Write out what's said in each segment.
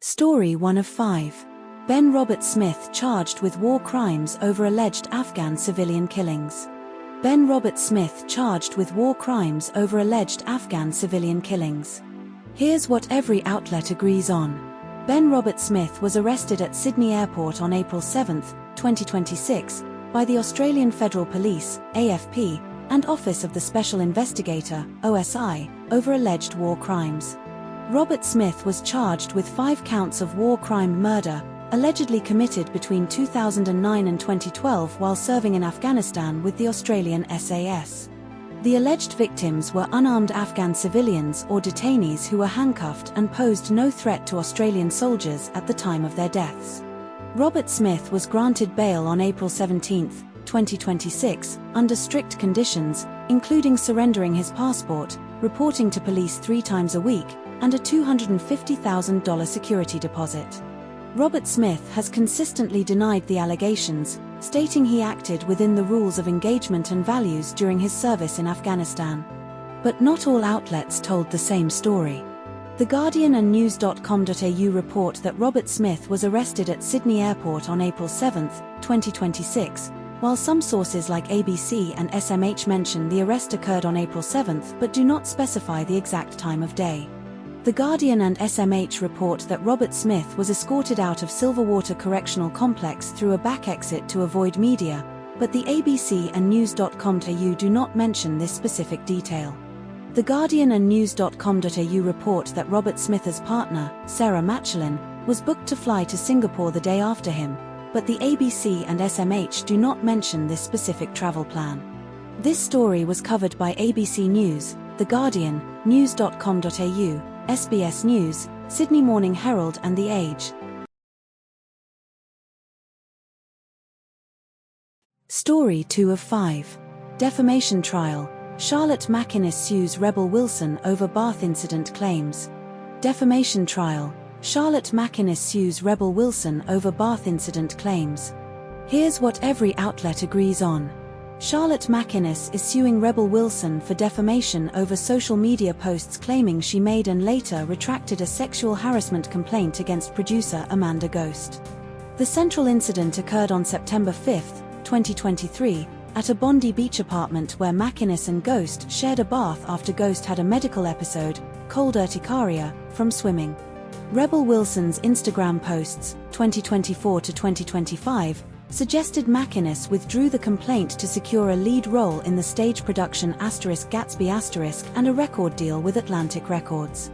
Story 1 of 5. Ben Robert Smith charged with war crimes over alleged Afghan civilian killings. Ben Robert Smith charged with war crimes over alleged Afghan civilian killings. Here's what every outlet agrees on. Ben Robert Smith was arrested at Sydney Airport on April 7, 2026, by the Australian Federal Police, AFP, and Office of the Special Investigator, OSI, over alleged war crimes. Robert Smith was charged with 5 counts of war crime murder, allegedly committed between 2009 and 2012 while serving in Afghanistan with the Australian SAS. The alleged victims were unarmed Afghan civilians or detainees who were handcuffed and posed no threat to Australian soldiers at the time of their deaths. Robert Smith was granted bail on April 17, 2026, under strict conditions, including surrendering his passport, reporting to police 3 times a week, and a $250,000 security deposit. Robert Smith has consistently denied the allegations, stating he acted within the rules of engagement and values during his service in Afghanistan. But not all outlets told the same story. The Guardian and news.com.au report that Robert Smith was arrested at Sydney Airport on April 7, 2026, while some sources like ABC and SMH mention the arrest occurred on April 7 but do not specify the exact time of day. The Guardian and SMH report that Robert Smith was escorted out of Silverwater Correctional Complex through a back exit to avoid media, but the ABC and news.com.au do not mention this specific detail. The Guardian and news.com.au report that Robert Smith's partner, Sarah MacInnes, was booked to fly to Singapore the day after him, but the ABC and SMH do not mention this specific travel plan. This story was covered by ABC News, The Guardian, news.com.au, SBS News, Sydney Morning Herald and The Age. Story 2 of 5. Defamation trial. Charlotte MacInnes sues Rebel Wilson over bath incident claims. Defamation trial. Charlotte MacInnes sues Rebel Wilson over bath incident claims. Here's what every outlet agrees on. Charlotte MacInnes is suing Rebel Wilson for defamation over social media posts claiming she made and later retracted a sexual harassment complaint against producer Amanda Ghost. The central incident occurred on September 5, 2023, at a Bondi Beach apartment where MacInnes and Ghost shared a bath after Ghost had a medical episode, cold urticaria, from swimming. Rebel Wilson's Instagram posts, 2024 to 2025, suggested MacInnes withdrew the complaint to secure a lead role in the stage production *Gatsby* and a record deal with Atlantic Records.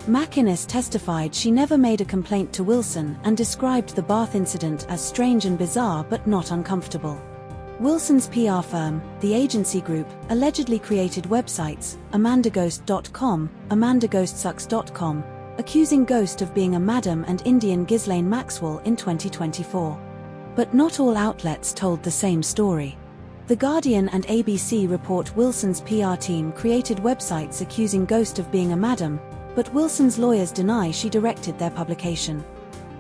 MacInnes testified she never made a complaint to Wilson and described the bath incident as strange and bizarre but not uncomfortable. Wilson's PR firm, The Agency Group, allegedly created websites, amandaghost.com, amandaghostsucks.com, accusing Ghost of being a madam and Indian Ghislaine Maxwell in 2024. But not all outlets told the same story. The Guardian and ABC report Wilson's PR team created websites accusing Ghost of being a madam, but Wilson's lawyers deny she directed their publication.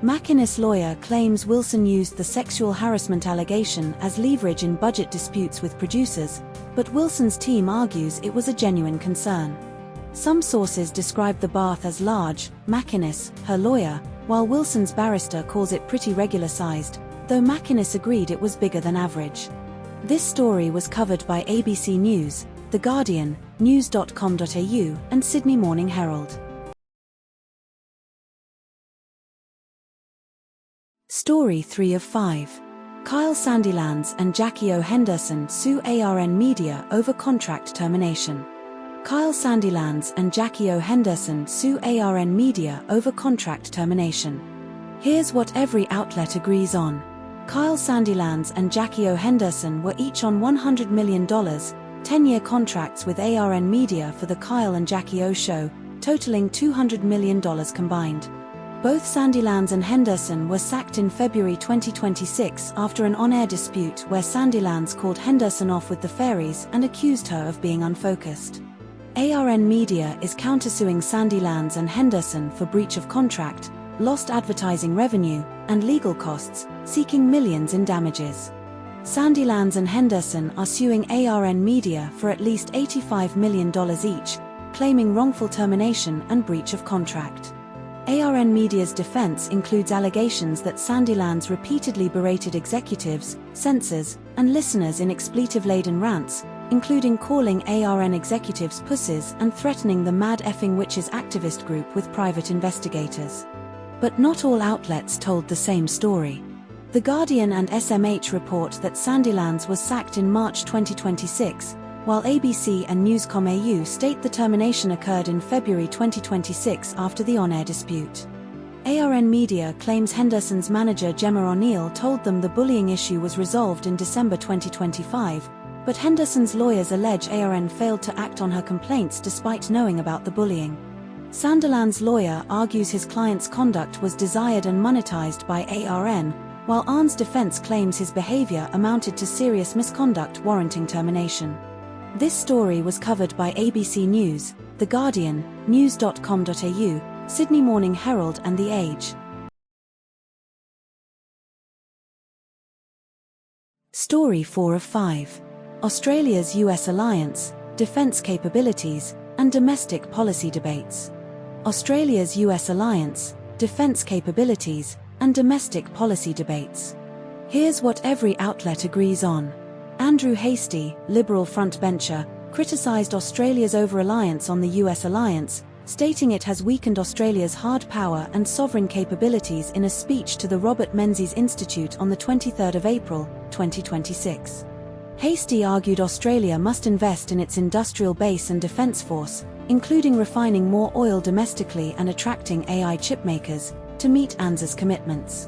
MacInnes' lawyer claims Wilson used the sexual harassment allegation as leverage in budget disputes with producers, but Wilson's team argues it was a genuine concern. Some sources describe the bath as large, MacInnes, her lawyer, while Wilson's barrister calls it pretty regular-sized, though MacInnes agreed it was bigger than average. This story was covered by ABC News, The Guardian, news.com.au, and Sydney Morning Herald. Story 3 of 5. Kyle Sandilands and Jackie O. Henderson sue ARN Media over contract termination. Kyle Sandilands and Jackie O. Henderson sue ARN Media over contract termination. Here's what every outlet agrees on. Kyle Sandilands and Jackie O. Henderson were each on $100 million, 10-year contracts with ARN Media for the Kyle and Jackie O. show, totaling $200 million combined. Both Sandilands and Henderson were sacked in February 2026 after an on-air dispute where Sandilands called Henderson off with the fairies and accused her of being unfocused. ARN Media is countersuing Sandilands and Henderson for breach of contract, lost advertising revenue, and legal costs, seeking millions in damages. Sandilands and Henderson are suing ARN Media for at least $85 million each, claiming wrongful termination and breach of contract. ARN Media's defense includes allegations that Sandilands repeatedly berated executives, censors, and listeners in expletive-laden rants, including calling ARN executives pussies and threatening the Mad Effing Witches activist group with private investigators. But not all outlets told the same story. The Guardian and SMH report that Sandilands was sacked in March 2026, while ABC and Newscom.au state the termination occurred in February 2026 after the on-air dispute. ARN Media claims Henderson's manager Gemma O'Neill told them the bullying issue was resolved in December 2025, but Henderson's lawyers allege ARN failed to act on her complaints despite knowing about the bullying. Sandilands' lawyer argues his client's conduct was desired and monetized by ARN, while ARN's defense claims his behavior amounted to serious misconduct warranting termination. This story was covered by ABC News, The Guardian, news.com.au, Sydney Morning Herald and The Age. Story 4 of 5. Australia's US alliance, defence capabilities, and domestic policy debates. Australia's US alliance, defence capabilities, and domestic policy debates. Here's what every outlet agrees on. Andrew Hastie, Liberal frontbencher, criticised Australia's over-reliance on the US alliance, stating it has weakened Australia's hard power and sovereign capabilities in a speech to the Robert Menzies Institute on the 23rd of April, 2026. Hastie argued Australia must invest in its industrial base and defence force, including refining more oil domestically and attracting AI chipmakers, to meet ANZ's commitments.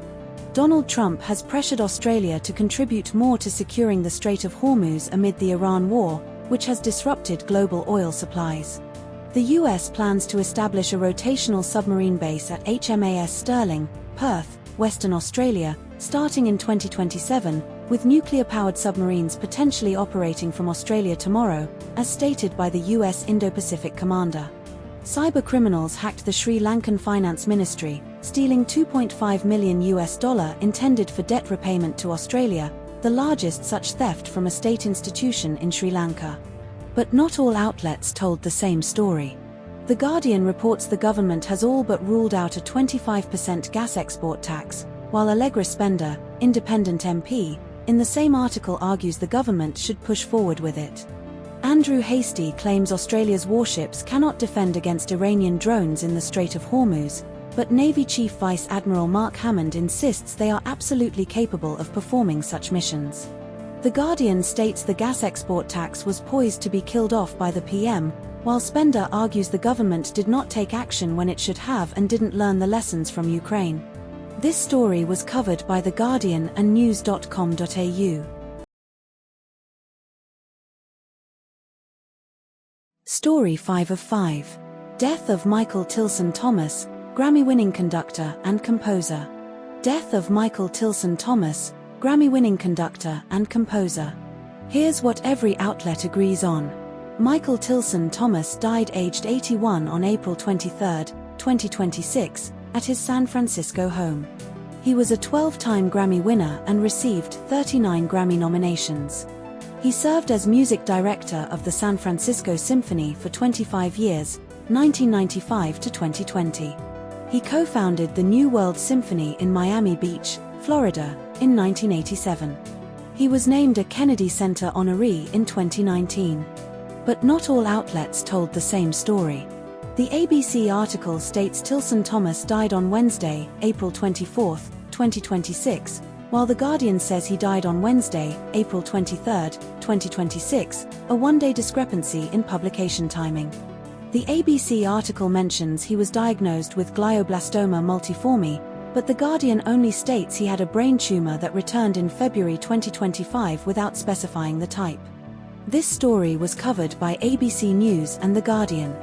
Donald Trump has pressured Australia to contribute more to securing the Strait of Hormuz amid the Iran war, which has disrupted global oil supplies. The US plans to establish a rotational submarine base at HMAS Stirling, Perth, Western Australia, starting in 2027, with nuclear-powered submarines potentially operating from Australia tomorrow, as stated by the US Indo-Pacific Commander. Cybercriminals hacked the Sri Lankan Finance Ministry, stealing $2.5 million intended for debt repayment to Australia, the largest such theft from a state institution in Sri Lanka. But not all outlets told the same story. The Guardian reports the government has all but ruled out a 25% gas export tax, while Allegra Spender, independent MP, in the same article argues the government should push forward with it. Andrew Hastie claims Australia's warships cannot defend against Iranian drones in the Strait of Hormuz, but Navy Chief Vice Admiral Mark Hammond insists they are absolutely capable of performing such missions. The Guardian states the gas export tax was poised to be killed off by the PM, while Spender argues the government did not take action when it should have and didn't learn the lessons from Ukraine. This story was covered by The Guardian and news.com.au. Story 5 of 5. Death of Michael Tilson Thomas, Grammy-winning conductor and composer. Death of Michael Tilson Thomas, Grammy-winning conductor and composer. Here's what every outlet agrees on. Michael Tilson Thomas died aged 81 on April 23, 2026, at his San Francisco home. He was a 12-time Grammy winner and received 39 Grammy nominations. He served as music director of the San Francisco Symphony for 25 years, 1995 to 2020. He co-founded the New World Symphony in Miami Beach, Florida, in 1987. He was named a Kennedy Center honoree in 2019. But not all outlets told the same story. The ABC article states Tilson Thomas died on Wednesday, April 24, 2026, while The Guardian says he died on Wednesday, April 23, 2026, a one-day discrepancy in publication timing. The ABC article mentions he was diagnosed with glioblastoma multiforme, but The Guardian only states he had a brain tumor that returned in February 2025 without specifying the type. This story was covered by ABC News and The Guardian.